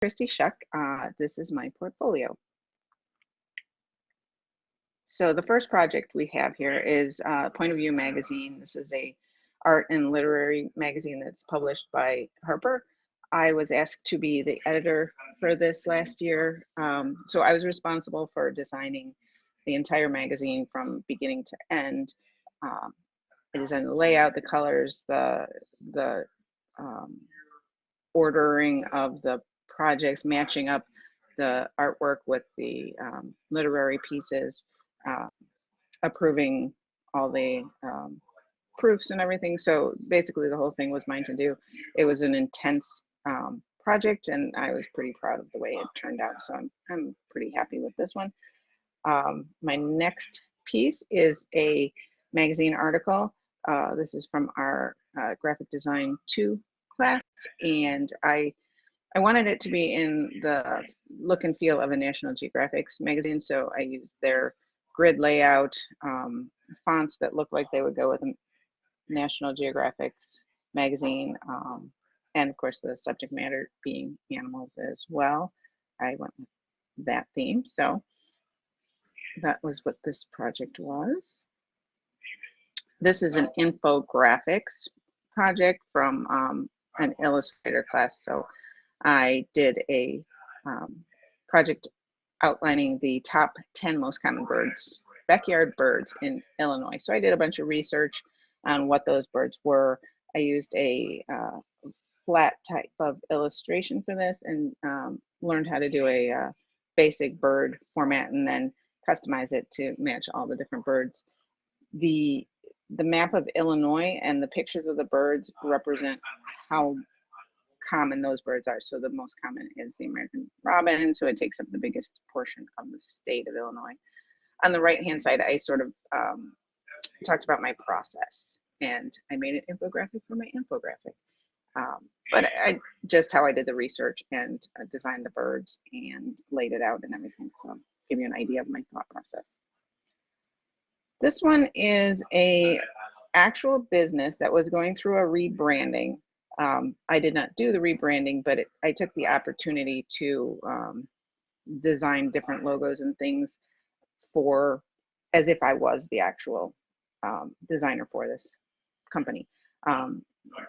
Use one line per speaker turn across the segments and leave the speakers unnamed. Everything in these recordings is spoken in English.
Cristy Shuck. This is my portfolio. So the first project we have here is Point of View magazine. This is a art and literary magazine that's published by Harper. I was asked to be the editor for this last year. So I was responsible for designing the entire magazine from beginning to end. I designed the layout, the colors, the ordering of the projects, matching up the artwork with the literary pieces, approving all the proofs and everything. So basically the whole thing was mine to do. It was an intense project and I was pretty proud of the way it turned out. So I'm pretty happy with this one. My next piece is a magazine article. This is from our graphic design 2 class, and I wanted it to be in the look and feel of a National Geographic's magazine, so I used their grid layout, fonts that look like they would go with a National Geographic's magazine, and of course the subject matter being animals as well. I went with that theme, so that was what this project was. This is an infographics project from an illustrator class. So I did a project outlining the top 10 most common birds, backyard birds in Illinois. So I did a bunch of research on what those birds were. I used a flat type of illustration for this and learned how to do a basic bird format and then customize it to match all the different birds. The map of Illinois and the pictures of the birds represent how common those birds are. So the most common is the American robin, so it takes up the biggest portion of the state of Illinois. On the right hand side, I sort of talked about my process and I made an infographic for my infographic. But just how I did the research and designed the birds and laid it out and everything. So I'll give you an idea of my thought process. This one is a actual business that was going through a rebranding. I did not do the rebranding, but I took the opportunity to design different logos and things for as if I was the actual designer for this company. On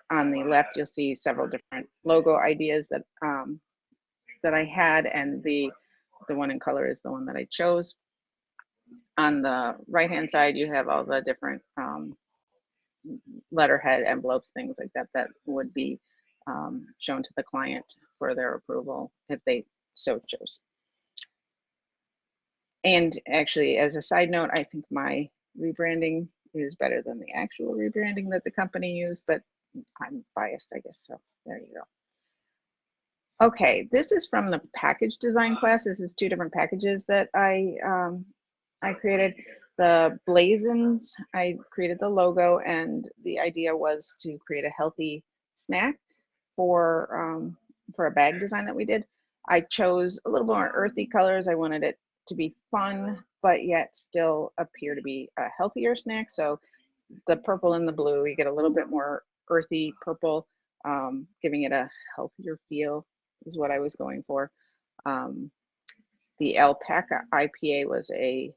the left, you'll see several different logo ideas that that I had, and the one in color is the one that I chose. On the right-hand side, you have all the different letterhead, envelopes, things like that that would be shown to the client for their approval if they so chose. And actually, as a side note, I think my rebranding is better than the actual rebranding that the company used, but I'm biased, I guess, so there you go. Okay, this is from the package design class. This is 2 different packages that I created. The blazons, I created the logo, and the idea was to create a healthy snack for a bag design that we did. I chose a little more earthy colors. I wanted it to be fun, but yet still appear to be a healthier snack. So the purple and the blue, you get a little bit more earthy purple, giving it a healthier feel is what I was going for. The alpaca IPA was a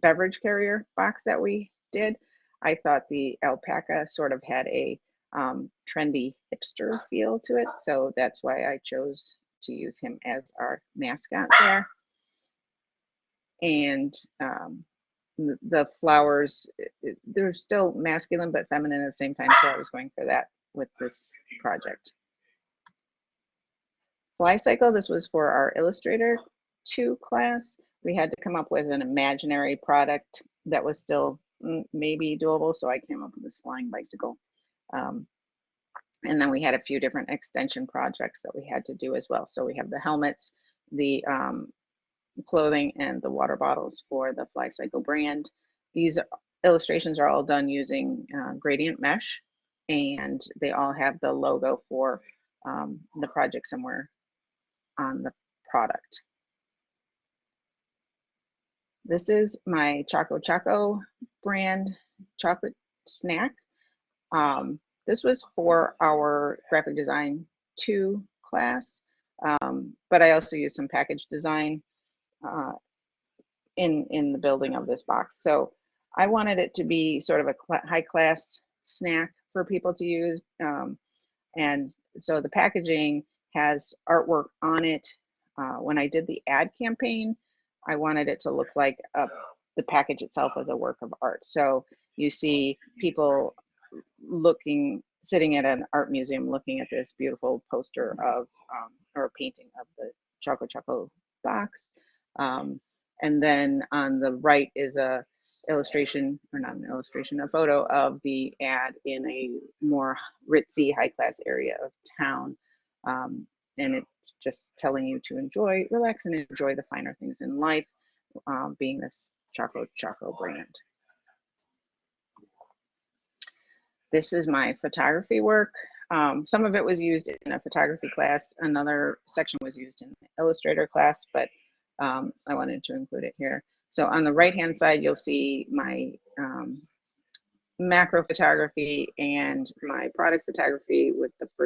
beverage carrier box that we did. I thought the alpaca sort of had a trendy hipster feel to it, so that's why I chose to use him as our mascot there. And the flowers, they're still masculine but feminine at the same time, so I was going for that with this project. Fly cycle, this was for our Illustrator 2 class. We had to come up with an imaginary product that was still maybe doable, so I came up with this flying bicycle. And then we had a few different extension projects that we had to do as well. So we have the helmets, the clothing, and the water bottles for the Fly Cycle brand. These illustrations are all done using gradient mesh, and they all have the logo for the project somewhere on the product. This is my Choco Choco brand chocolate snack. This was for our graphic design 2 class. But I also use some package design in the building of this box. So I wanted it to be sort of a high class snack for people to use. And so the packaging has artwork on it. When I did the ad campaign, I wanted it to look like the package itself as a work of art. So you see people sitting at an art museum looking at this beautiful poster of, or a painting of the Choco Choco box. And then on the right is a illustration, or not an illustration, a photo of the ad in a more ritzy, high class area of town. And it's just telling you to relax and enjoy the finer things in life, being this Choco Choco brand. This is my photography work. Some of it was used in a photography class. Another section was used in the Illustrator class, but I wanted to include it here. So on the right-hand side, you'll see my macro photography and my product photography with the first